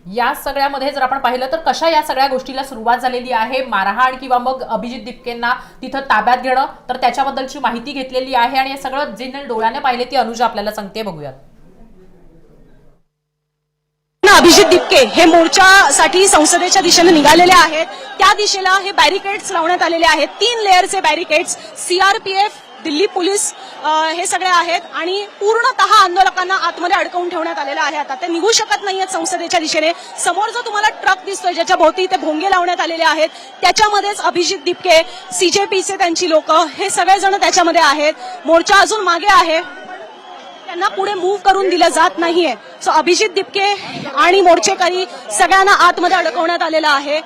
या सगळ्यामध्ये जर आपण पाहिलं तर कशा या सगळ्या गोष्टीला सुरुवात झालेली आहे, मारहाण किंवा मग अभिजित दिपकेंना तिथं ताब्यात घेणं, तर त्याच्याबद्दलची माहिती घेतलेली आहे आणि हे सगळं जे डोळ्याने पाहिले ती अनुजा आपल्याला सांगते, बघूयात. अभिजित दिपके हे मोर्चासाठी संसदेच्या दिशेने निघालेले आहेत. त्या दिशेला हे बॅरिकेड्स लावण्यात आलेले आहेत. 3 लेअरचे बॅरिकेड्स, सीआरपीएफ, दिल्ली पोलीस हे सगळे आहेत आणि पूर्णतः आंदोलकांना आतमध्ये अडकवून ठेवण्यात आलेलं आहे. आता ते निघू शकत नाहीयेत संसदेच्या दिशेने. समोर जो तुम्हाला ट्रक दिसतोय ज्याच्या भोवती ते भोंगे लावण्यात आलेले आहेत, त्याच्यामध्येच अभिजित दिपके, सीजेपीचे त्यांची लोक हे सगळेजण त्याच्यामध्ये आहेत. मोर्चा अजून मागे आहे, त्यांना पुढे मूव्ह करून दिलं जात नाहीये. सो अभिजित दिपके आणि मोर्चेकरी सगळ्यांना आतमध्ये अडकवण्यात आलेलं आहे.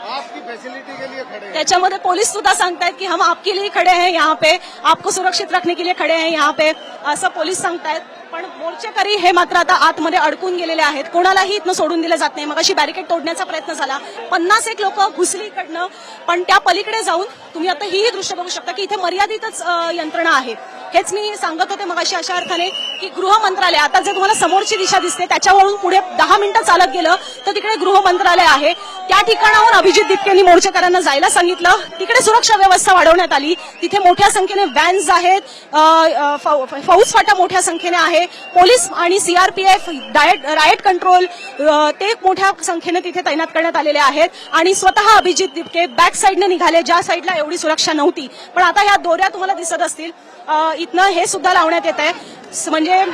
त्याच्यामध्ये पोलीस सुद्धा सांगतायत की हम आपके लिए खडे हैं यहाँ पे, आपको सुरक्षित रखने के लिए खडे हैं यहाँ पे, असं पोलीस सांगतायत. पण मोर्चेकरी हे मात्र आता आतमध्ये अडकून गेलेले आहेत. कोणालाही इथनं सोडून दिलं जात नाही. मग अशी बॅरिकेड तोडण्याचा प्रयत्न झाला, 51 लोक घुसली इकडनं, पण त्या पलीकडे जाऊन तुम्ही आता ही दृश्य बघू शकता की इथे मर्यादितच यंत्रणा आहे. हेच मी सांगत होते मगाशी अशा अर्थाने की गृह मंत्रालय, आता जे तुम्हाला समोरची दिशा दिसते त्याच्यावरून पुढे 10 मिनिटं चालत गेलं तर तिकडे गृह मंत्रालय आहे. त्या ठिकाणावर अभिजित दिपकेंनी मोर्चेकऱ्यांना जायला सांगितलं. तिकडे सुरक्षा व्यवस्था वाढवण्यात आली. तिथे मोठ्या संख्येने व्हॅन्स आहेत, फौज फाटा मोठ्या संख्येने आहे, पोलीस आणि सीआरपीएफ, रायट कंट्रोल ते मोठ्या संख्येने तिथे तैनात करण्यात आलेले आहेत. आणि स्वतः अभिजित दिपके बॅक साईडने निघाले, ज्या साईडला एवढी सुरक्षा नव्हती. पण आता ह्या दोऱ्या तुम्हाला दिसत असतील, इथनं हे सुद्धा लावण्यात येत आहे. म्हणजे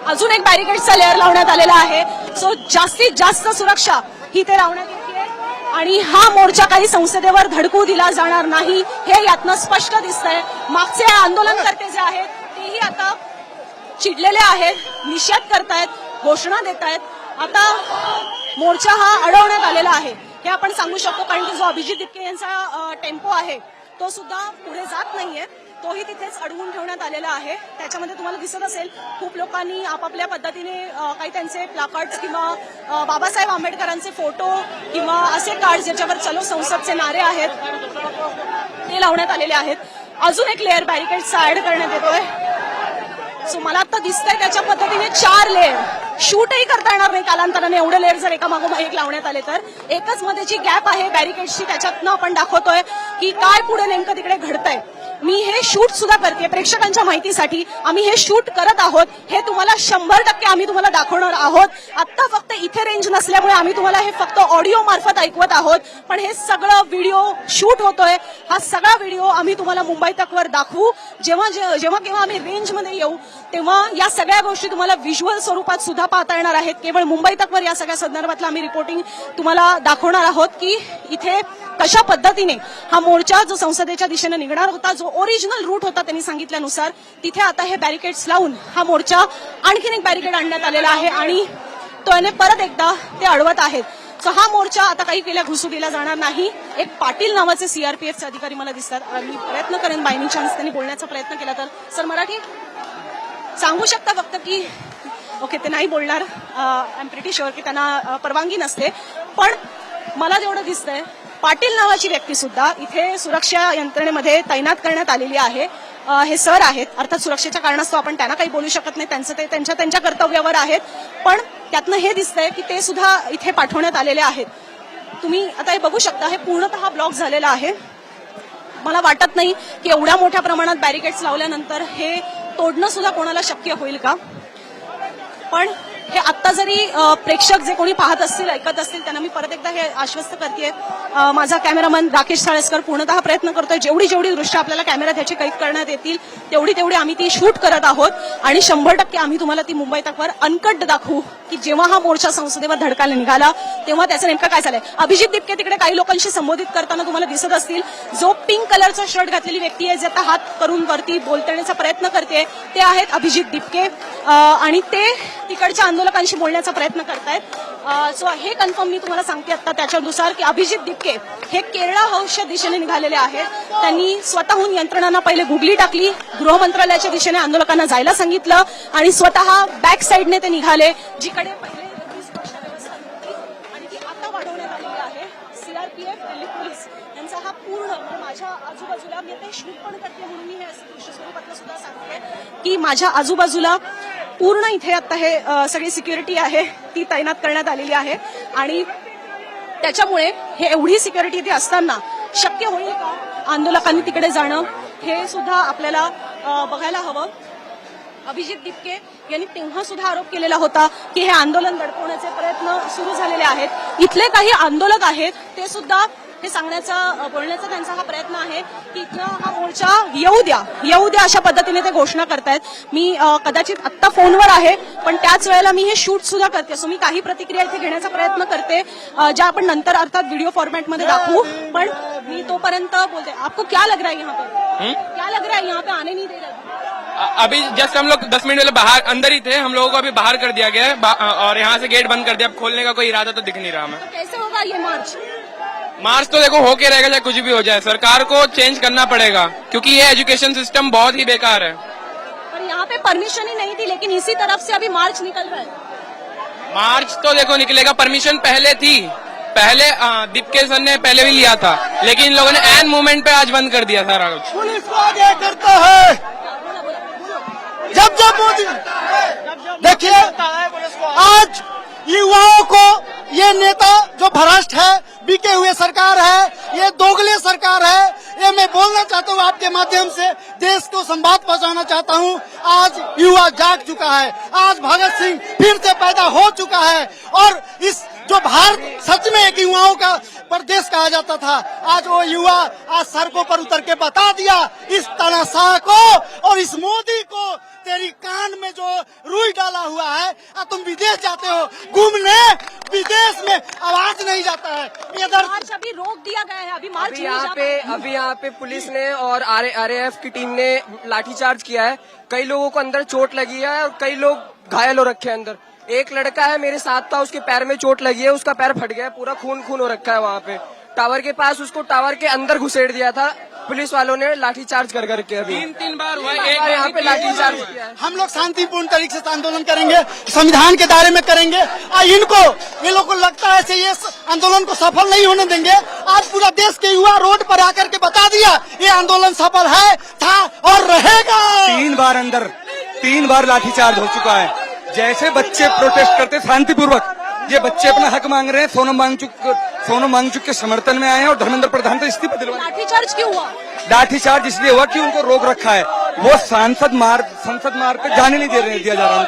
अजून एक बॅरिकेडचा लेअर लावण्यात आलेला आहे. सो जास्तीत जास्त सुरक्षा ही ते लावण्यात येते आणि हा मोर्चा काही संसदेवर धडकू दिला जाणार नाही हे यातनं स्पष्ट दिसतंय. मागचे आंदोलनकर्ते जे आहेत तेही आता चिडलेले आहेत, निषेध करतायत, घोषणा देत आहेत. आता मोर्चा हा अडवण्यात आलेला आहे हे आपण सांगू शकतो, कारण की जो अभिजित दिपके यांचा टेम्पो आहे तो सुद्धा पुढे जात नाहीये, तोही तिथेच अडवून ठेवण्यात आलेला आहे. त्याच्यामध्ये तुम्हाला दिसत असेल खूप लोकांनी आपापल्या पद्धतीने काही त्यांचे प्लाकार्ड्स किंवा बाबासाहेब आंबेडकरांचे फोटो किंवा असे कार्ड ज्याच्यावर चलो संसदचे नारे आहेत ते लावण्यात आलेले आहेत. अजून एक लेअर बॅरिकेडचा ऍड करण्यात येतोय. सो मला आता दिसतंय त्याच्या पद्धतीने 4 लेअर शूटही करता येणार नाही कालांतराने, एवढे लेअर जर एका मागोमाग एक लावण्यात आले तर. एकच मध्ये जी गॅप आहे बॅरिकेडची त्याच्यातनं आपण दाखवतोय की काय पुढे नेमकं तिकडे घडतंय. मी हे शूट सुद्धा करते प्रेक्षकांच्या माहितीसाठी. आम्ही हे शूट करत आहोत, हे तुम्हाला 100% आम्ही तुम्हाला दाखवणार आहोत. आता फक्त इथे रेंज नसल्यामुळे आम्ही तुम्हाला हे फक्त ऑडिओ मार्फत ऐकवत आहोत, पण हे सगळं व्हिडिओ शूट होतोय. हा सगळा व्हिडिओ आम्ही तुम्हाला मुंबई तकवर दाखवू. जेव्हा केव्हा आम्ही रेंजमध्ये येऊ तेव्हा या सगळ्या गोष्टी तुम्हाला व्हिज्युअल स्वरूपात सुद्धा पाहता येणार आहेत. केवळ मुंबई तकवर या सगळ्या संदर्भातलं आम्ही रिपोर्टिंग तुम्हाला दाखवणार आहोत की इथे कशा पद्धतीने हा मोर्चा जो संसदेच्या दिशेने निघणार होता, जो ओरिजिनल रूट होता त्यांनी सांगितल्यानुसार, तिथे आता हे बॅरिकेड्स लावून हा मोर्चा आणखीन एक बॅरिकेड आणण्यात आलेला आहे आणि तो परत एकदा ते अडवत आहेत. सो हा मोर्चा आता काही केल्या घुसू दिला जाणार नाही. एक पाटील नावाचे सीआरपीएफचे अधिकारी मला दिसतात. मी प्रयत्न करेन बाय एनी चान्स त्यांनी बोलण्याचा प्रयत्न केला तर. सर मराठी सांगू शकता फक्त की ओके ते नाही बोलणार. आय एम प्रिटी शुअर की त्यांना परवानगी नसते. पण मला जेवढं दिसतंय पाटील नावाची व्यक्ती सुद्धा इथे सुरक्षा यंत्रणेमध्ये तैनात करण्यात आलेली आहे. हे सर आहेत, अर्थात सुरक्षेच्या कारणास्तव आपण त्यांना काही बोलू शकत नाही, त्यांचं ते त्यांच्या कर्तव्यावर आहेत. पण त्यातनं हे दिसतंय की ते सुद्धा इथे पाठवण्यात आलेले आहेत. तुम्ही आता हे बघू शकता, हे पूर्णतः ब्लॉक झालेलं आहे. मला वाटत नाही की एवढ्या मोठ्या प्रमाणात बॅरिकेड्स लावल्यानंतर हे तोडणं सुद्धा कोणाला शक्य होईल का. पण हे आत्ता जरी प्रेक्षक जे कोणी पाहत असतील, ऐकत असतील, त्यांना मी परत एकदा हे आश्वस्त करते. माझा कॅमेरामन राकेश साळेसकर पूर्णतः प्रयत्न करतोय जेवढी दृश्य आपल्याला कॅमेऱ्यात ह्याची कैद करण्यात येतील तेवढी आम्ही ती शूट करत आहोत आणि 100% आम्ही तुम्हाला ती मुंबई तकवर अनकट दाखवू की जेव्हा हा मोर्चा संसदेवर धडकायला निघाला तेव्हा त्याचं नेमकं काय झालंय. अभिजित दिपके तिकडे काही लोकांशी संबोधित करताना तुम्हाला दिसत असतील. जो पिंक कलरचा शर्ट घातलेली व्यक्ती आहे, जे आता हात करून वरती बोलण्याचा प्रयत्न करते, ते आहेत अभिजित दिपके आणि ते तिकडच्या आंदोलकांशी बोलण्याचा प्रयत्न करतायत. सो हे कन्फर्म मी तुम्हाला सांगते आता त्याच्यानुसार की अभिजित दिपके हे केरळा हाऊसच्या दिशेने निघालेले आहेत. त्यांनी स्वतःहून यंत्रणांना पहिले गुगली टाकली, गृह मंत्रालयाच्या दिशेने आंदोलकांना जायला सांगितलं आणि स्वतः बॅक साईडने ते निघाले, जिकडे पहिले आणि ती आता वाढवण्यात आलेली आहे. सीआरपीएफ, दिल्ली पोलीस यांचा हा पूर्ण माझ्या आजूबाजूला, मी ते शूट पण करते म्हणून मी हे दृश्य स्वरूपातलं सुद्धा सांगते की माझ्या आजूबाजूला पूर्ण इथे आता हे सगळी सिक्युरिटी आहे ती तैनात करण्यात आलेली आहे आणि त्याच्यामुळे हे एवढी सिक्युरिटी इथे असताना शक्य होईल का आंदोलकांनी तिकडे जाणं हे सुद्धा आपल्याला बघायला हवं. अभिजित दिपके यांनी तेव्हा सुद्धा आरोप केलेला होता की हे आंदोलन दडपवण्याचे प्रयत्न सुरू झालेले आहेत. इथले काही आंदोलक आहेत ते सुद्धा हे बोलण्याचा त्यांचा हा प्रयत्न आहे की इथं हा मोर्चा येऊ द्या अशा पद्धतीने ते घोषणा करतायत. मी कदाचित आत्ता फोनवर आहे पण त्याच वेळेला मी हे शूट सुद्धा करते. सो मी काही प्रतिक्रिया इथे घेण्याचा प्रयत्न करते ज्या आपण नंतर अर्थात व्हिडिओ फॉर्मॅटमध्ये दाखवू. पण मी तोपर्यंत बोलते आपको क्या लग रहा है यहाँ पे क्या लग रहा है यहाँ पे आने नहीं दे रहे. अभी जस्ट हम लोग 10 मिनट पहले बाहर अंदर ही थे. हम लोगों को अभी बाहर कर दिया गया है और यहाँ से गेट बंद कर दिया. अब खोलने का कोई इरादा तो दिख नहीं रहा हमें. तो कैसे होगा ये मार्च तो देखो होके रहेगा चाहे कुछ भी हो जाए. सरकार को चेंज करना पड़ेगा क्योंकि ये एजुकेशन सिस्टम बहुत ही बेकार है. पर यहाँ पे परमिशन ही नहीं थी लेकिन इसी तरफ से अभी मार्च निकल रहा है. मार्च तो देखो निकलेगा. परमिशन पहले थी. पहले दीपके सर ने पहले भी लिया था लेकिन इन लोगों ने एन मूवमेंट पे आज बंद कर दिया सारा कुछ. पुलिस को आगे करता है जब मोदी देखिए आज युवाओं को ये नेता जो भ्रष्ट है बिके हुए सरकार है ये दोगले सरकार है ये मैं बोलना चाहता हूँ आपके माध्यम से देश को संवाद पहुंचाना चाहता हूँ. आज युवा जाग चुका है. आज भगत सिंह फिर से पैदा हो चुका है और इस जो भारत सच में एक युवाओं का प्रदेश कहा जाता था आज वो युवा आज सड़कों पर उतर के बता दिया इस तानाशाह को और इस मोदी को तेरी कान में जो रुई डाला हुआ है. तुम विदेश जाते हो घूमने विदेश में आवाज नहीं जाता है. इधर मार्च अभी रोक दिया गया है. अभी मार्च अभी यहाँ पे पुलिस ने और आरएएफ की टीम ने लाठीचार्ज किया है. कई लोगों को अंदर चोट लगी है और कई लोग घायल हो रखे हैं अंदर. एक लड़का है मेरे साथ था उसके पैर में चोट लगी है उसका पैर फट गया है पूरा खून हो रखा है. वहाँ पे टावर के पास उसको टावर के अंदर घुसेड़ दिया था पुलिस वालों ने लाठीचार्ज कर करके. अभी 3 बार हुआ. एक बार यहाँ पे लाठीचार्ज किया है. हम लोग शांतिपूर्ण तरीके से आंदोलन करेंगे संविधान के दायरे में करेंगे. इनको ये लोग को लगता है कि ये आंदोलन को सफल नहीं होने देंगे. आज पूरा देश के युवा रोड पर आकर के बता दिया ये आंदोलन सफल है था और रहेगा. 3 बार लाठीचार्ज हो चुका है. जैसे बच्चे प्रोटेस्ट करते शांतिपूर्वक ये बच्चे अपना हक मांग रहे हैं. सोनम वांगचुक के समर्थन में आए हैं और धर्मेंद्र प्रधान तो इस्तीफा दिलवा. लाठीचार्ज क्यों हुआ. लाठीचार्ज इसलिए हुआ कि उनको रोक रखा है. वो संसद मार्ग पे जाने नहीं दिया जा रहा.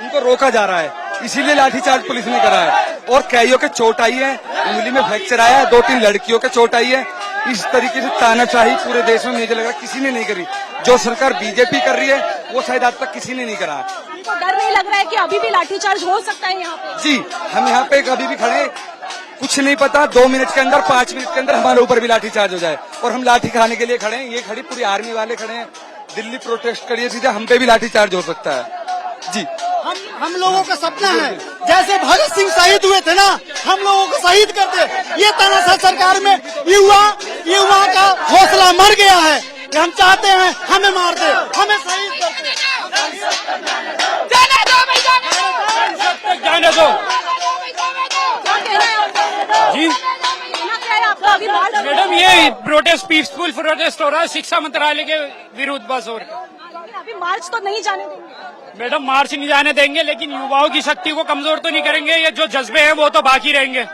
उनको रोका जा रहा है इसीलिए लाठीचार्ज पुलिस ने करा है. और कईयों के चोट आई है उंगली में फ्रैक्चर आया है. 2-3 लड़कियों के चोट आई है. इस तरीके से तानाशाही पूरे देश में मुझे लगा किसी ने नहीं करी. जो सरकार बीजेपी कर रही है वो शायद आज तक किसी ने नहीं करा. हमको डर नहीं लग रहा है कि अभी भी लाठीचार्ज हो सकता है यहाँ पे. जी हम यहाँ पे अभी भी खड़े कुछ नहीं पता 2 मिनट के अंदर 5 मिनट के अंदर हमारे ऊपर भी लाठीचार्ज हो जाए और हम लाठी खाने के लिए खड़े हैं. ये खड़ी पूरी आर्मी वाले खड़े हैं. दिल्ली प्रोटेस्ट करिए सीधे हम पे भी लाठीचार्ज हो सकता है. जी हम लोगों का सपना है जैसे भगत सिंह शहीद हुए थे ना हम लोगों को शहीद करते. ये तानाशाह सरकार में युवा का हौसला मर गया है. हम चाहते हैं हमें मार दे हमें शहीद करते. जाने दो जी अभी मार्च मैडम. ये प्रोटेस्ट पीसफुल प्रोटेस्ट हो रहा है शिक्षा मंत्रालय के विरुद्ध बस. और अभी मार्च तो नहीं जाने देंगे. मैडम मार्च नहीं जाने देंगे लेकिन युवाओं की शक्ति को कमजोर तो नहीं करेंगे. ये जो जज्बे हैं वो तो बाकी रहेंगे.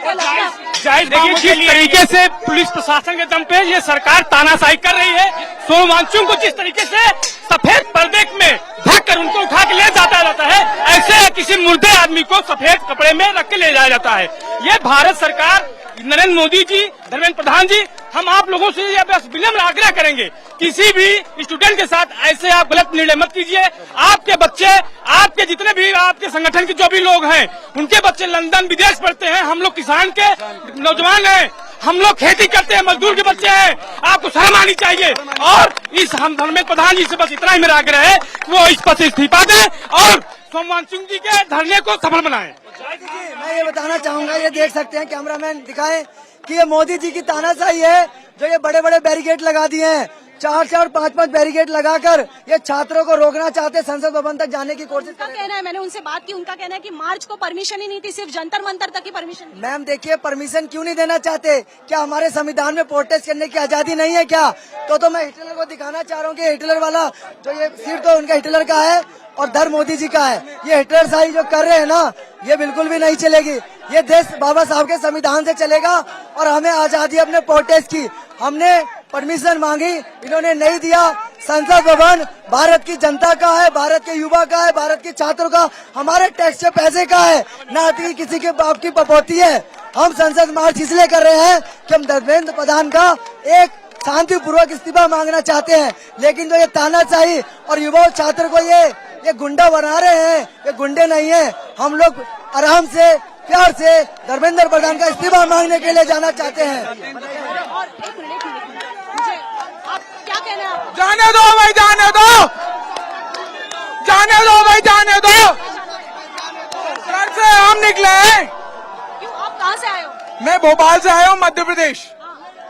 जायज देखिए किस तरीके से पुलिस प्रशासन के दम पे ये सरकार तानाशाही कर रही है. सोनम वांगचुक को जिस तरीके से सफेद पर्दे में ढक कर उनको उठा के ले जाता रहता है ऐसे किसी मुर्दे आदमी को सफेद कपड़े में रख के ले जाया जाता है. ये भारत सरकार नरेंद्र मोदी जी धर्मेंद्र प्रधान जी हम आप लोगों से यह बस विनम्र आग्रह करेंगे किसी भी स्टूडेंट के साथ ऐसे आप गलत निर्णय मत कीजिए. आपके बच्चे आपके जितने भी आपके संगठन के जो भी लोग हैं उनके बच्चे लंदन विदेश पढ़ते हैं. हम लोग किसान के नौजवान हैं. हम लोग खेती करते हैं मजदूर के बच्चे हैं. आपको शर्म आनी चाहिए. और इस हम धर्मेंद्र प्रधान जी से बस इतना ही मेरा आग्रह है वो इस पद से इस्तीफा दें और सोनम वांगचुक जी के धरने को सफल बनाएं. मैं ये बताना चाहूंगा ये देख सकते हैं कैमरामैन दिखाएं कि ये मोदी जी की तानाशाही है जो ये बड़े बड़े बैरिकेड लगा दिए हैं. 4-4 5-5 बैरिकेड लगाकर ये छात्रों को रोकना चाहते, संसद भवन तक जाने की कोशिश उनका कर रहे हैं। कहना है, मैंने उनसे बात की, उनका कहना है कि मार्च को परमिशन ही नहीं थी, सिर्फ जंतर मंतर तक ही परमिशन थी। मैम देखिए, परमिशन क्यों नहीं देना चाहते? क्या हमारे संविधान में प्रोटेस्ट करने की आजादी नहीं है क्या? तो मैं हिटलर को दिखाना चाह रहा हूँ कि हिटलर वाला जो ये सीट तो उनका हिटलर का है और धर्म मोदी जी का है। ये हिटलर शाही जो कर रहे हैं ना, ये बिल्कुल भी नहीं चलेगी। ये देश बाबा साहब के संविधान से चलेगा और हमें आजादी अपने प्रोटेस्ट की। हमने परमिशन मांगी, इन्होंने नहीं दिया। संसद भवन भारत की जनता का है, भारत के युवा का है, भारत के छात्रों का, हमारे टैक्स के पैसे का है, ना कि किसी के बाप की पपौती है। हम संसद मार्च इसलिए कर रहे हैं कि हम धर्मेंद्र प्रधान का एक शांतिपूर्वक इस्तीफा मांगना चाहते हैं। लेकिन जो ये तानाशाही और युवा छात्र को ये गुंडा बना रहे हैं, ये गुंडे नहीं है। हम लोग आराम से, प्यार से धर्मेंद्र प्रधान का इस्तीफा मांगने के लिए जाना चाहते हैं। और एक मिनट मुझे आप क्या कहना है आपका? जाने दो भाई, जाने दो, जाने दो भाई, जाने दो। घर से हम निकले हैं। क्यों, आप कहाँ से आए हो? मैं भोपाल से आया हूँ, मध्य प्रदेश।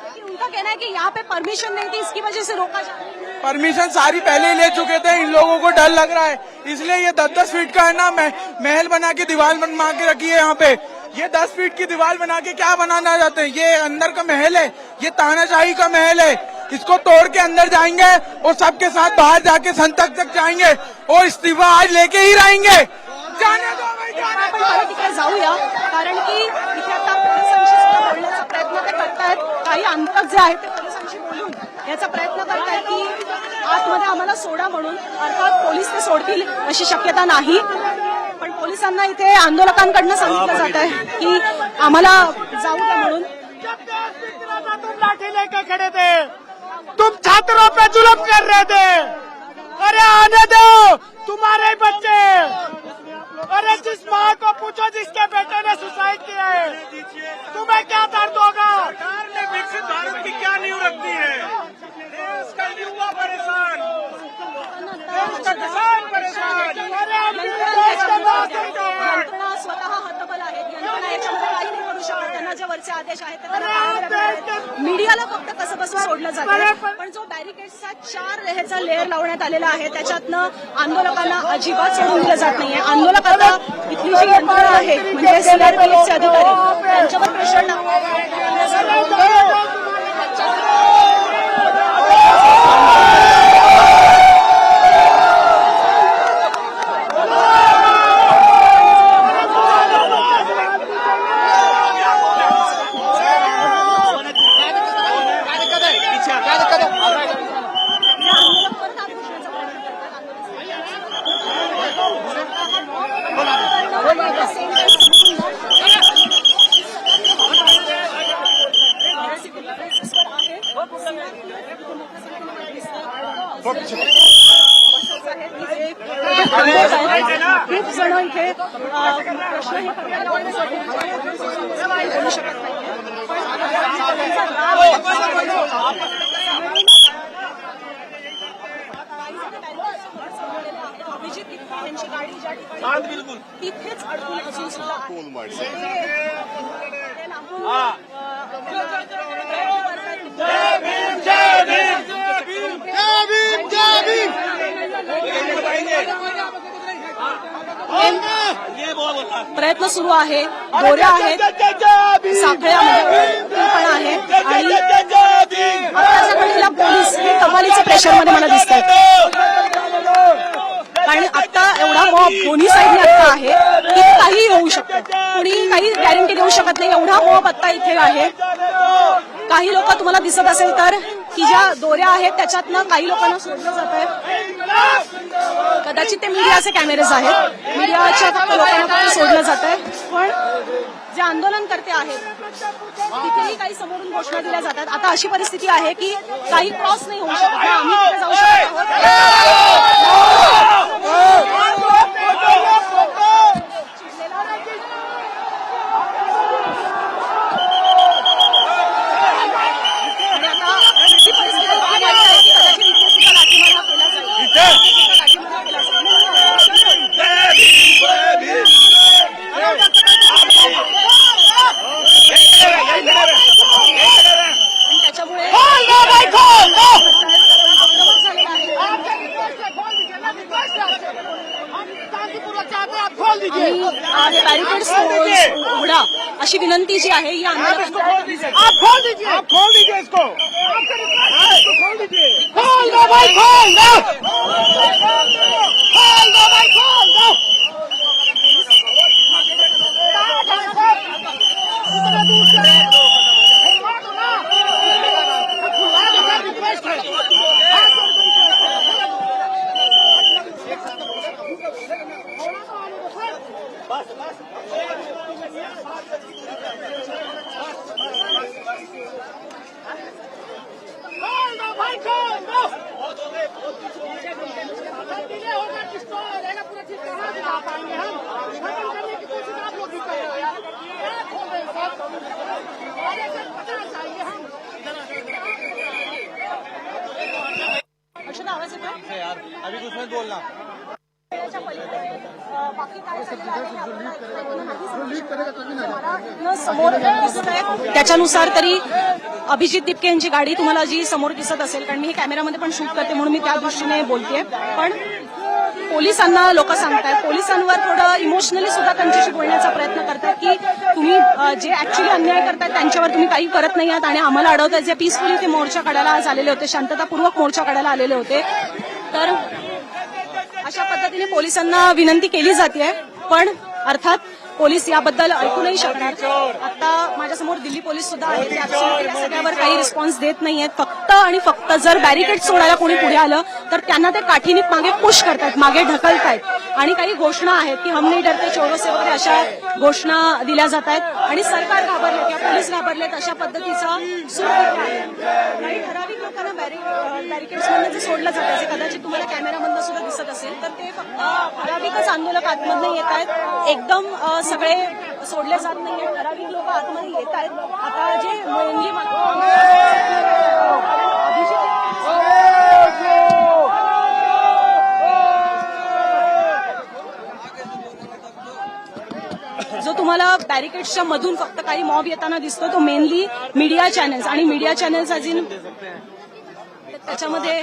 लेकिन उनका कहना है कि यहाँ पे परमिशन नहीं थी, इसकी वजह से रोका जा रहा है। परमिशन सारी पहले ही ले चुके थे, इन लोगों को डर लग रहा है, इसलिए ये 10-10 फीट का है ना महल बना के दीवार बनवा के रखी है यहाँ पे। ये 10 फीट की दीवार बना के क्या बनाना चाहते हैं? ये अंदर का महल है, ये तानाशाही का महल है। इसको तोड़ के अंदर जाएंगे और सबके साथ बाहर जाके संसद तक जाएंगे और इस्तीफा आज लेके ही रहेंगे। जाने दो भाई, जाने आपण दो। परत इकडे जाऊया, कारण की इथे आता पोलिसांशी सुद्धा बोलण्याचा प्रयत्न ते करतायत। काही अंतक जे आहे ते पोलिसांशी बोलून याचा प्रयत्न करतायत की आतमध्ये आम्हाला सोडा म्हणून। अर्थात पोलीस ते सोडतील अशी शक्यता नाही, पण पोलिसांना इथे आंदोलकांकडनं सांगितलं जात आहे की आम्हाला जाऊ द्या म्हणून। तुम लाठी लेके खड़े थे, तुम छात्रों पे जुल्म कर रहे थे। अरे आने दो तुम्हारे बच्चे। अरे जिस माँ को पूछो जिसके बेटे ने सुसाइड किया है, तुम्हें क्या दर्द होगा? सरकार ने विकसित भारत की क्या नींव रखती है? देश का युवा परेशान, देश का किसान परेशान। अरे हमने देश का नाश कर दिया है। यंत्रणा स्वतः हतबल आहेत, यंत्रणा याच्यामध्ये काही नाही करू शकत। त्यांना जे वरचे आदेश आहेत ते त्यांना पाळावे लागणार आहेत। मीडियाला फक्त कसं बसं सोडलं जातं, पण जो बॅरिकेड्सचा 4 ह्याचा लेअर लावण्यात आलेला आहे त्याच्यातनं आंदोलकांना अजिबात सोडून दिलं जात नाहीये। आंदोलकांना इथली जी यंत्रणा आहे म्हणजे सीआरपीएफचे अधिकारी त्यांच्यावर प्रेशर खूप जण इथे प्रश्न हे करताना बोलू शकत नाही। अभिजित दिपके यांची गाडी ज्या ठिकाणी तिथेच अडकून असून सुद्धा प्रयत्न सुरू आहे। दोऱ्या आहेत, साखळ्यामध्ये पण आहे आणि आताच्या घडीला पोलीस हे कमालीच्या प्रेशरमध्ये मला दिसत आहेत। कारण आता एवढा मॉब दोन्ही साईडने आता आहे की काही होऊ शकतं, कोणी काही गॅरंटी देऊ शकत नाही। एवढा मॉब आता इथे आहे। काही लोक तुम्हाला दिसत असेल तर की ज्या दोऱ्या आहेत त्याच्यातनं काही लोकांना सोडलं जात आहे। कदाचित ते मीडियाचे कॅमेरेज आहेत, मीडियाच्या लोकांना फक्त सोडलं जात आहे। पण जे आंदोलनकर्ते आहेत तिथेही काही समोरून घोषणा दिल्या जातात। आता अशी परिस्थिती आहे की काही क्रॉस नाही होऊ शकत, आम्ही तिथे जाऊ शकत त्याच्यामुळे अशी विनंती जी आहे ही आंदोलकांना केली जाते. आप खोल दीजिए, आप खोल दीजिए इसको, आपका रिक्वेस्ट है, इसको खोल दीजिए, खोल दो भाई, खोल दो, खोल दो भाई, खोल दो। इतना दूर से खुलवा दो ना, खुलवा दो ना, रिक्वेस्ट है। खोल दो भाई, खोल दो। डिले होगा, डिस्टॉल हो जाएगा, पूरा चीज कहाँ से ला पाएंगे हम? खत्म करने की कोशिश आप लोग भी कर रहे हो यार। क्या खोल रहे हो सब? आगे से 50 आएंगे हम। अक्षता, आवाज येतोय? यार अभी कुछ मत बोलना. त्याच्या पलीकडे, बाकी काय झालेलं आहे ते आपल्याला इथनं समोर दिसतंय. त्याच्यानुसार तरी अभिजित दिपके यांची गाडी तुम्हाला जी समोर दिसत असेल, कारण मी हे कॅमेरामध्ये पण शूट करते म्हणून मी त्या दृष्टीने बोलतेय. पण पोलिसांना लोक सांगतायत, पोलिसांवर थोडं इमोशनली सुद्धा त्यांच्याशी बोलण्याचा प्रयत्न करतात की तुम्ही जे ऍक्च्युली अन्याय करतायत त्यांच्यावर तुम्ही काही करत नाही आहात आणि आम्हाला अडवताय. जे पीसफुली ते मोर्चा काढायला आज आलेले होते, शांततापूर्वक मोर्चा काढायला आलेले होते. तर अशा पद्धतीने पोलिसांना विनंती केली जाते. पण अर्थात पोलीस याबद्दल ऐकू नाही शकणार. आता माझ्यासमोर दिल्ली पोलीस सुद्धा आहेत, ते absolutely या सगळ्यावर काही रिस्पॉन्स देत नाहीयेत. फक्त आणि फक्त जर बॅरिकेड सोडायला कोणी पुढे आलं तर त्यांना ते काठीने मागे पुश करतायत, मागे ढकलतायत. आणि काही घोषणा आहेत की हम नहीं डरते चोरों से वगैरे अशा घोषणा दिल्या जात आहेत. आणि सरकार घाबरले किंवा पोलीस घाबरलेत अशा पद्धतीचं सुरू आहे. काही ठराविक लोकांना बॅरिकेड्समधनं जे सोडलं जातं, जे कदाचित तुम्हाला कॅमेरामधनं सुद्धा दिसत असेल, तर ते फक्त ठराविकच आंदोलक आतमधनं येत आहेत. एकदम सगळे सोडले जात नाहीये. ठराविक लोक आतमध्ये येत आहेत. आता जे मेनली जो तुम्हाला बॅरिकेड्सच्या मधून फक्त काही मॉब येताना दिसतो तो मेनली मीडिया चॅनल्स आणि मीडिया चॅनल्स अजून त्याच्यामध्ये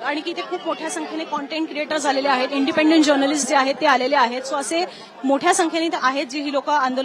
आणि की ते खूप मोठ्या संख्येने कॉन्टेंट क्रिएटर्स आलेले आहेत, इंडिपेंडंट जर्नलिस्ट जे आहेत ते आलेले आहेत. सो असे मोठ्या संख्येने आहेत जी ही लोक आंदोलन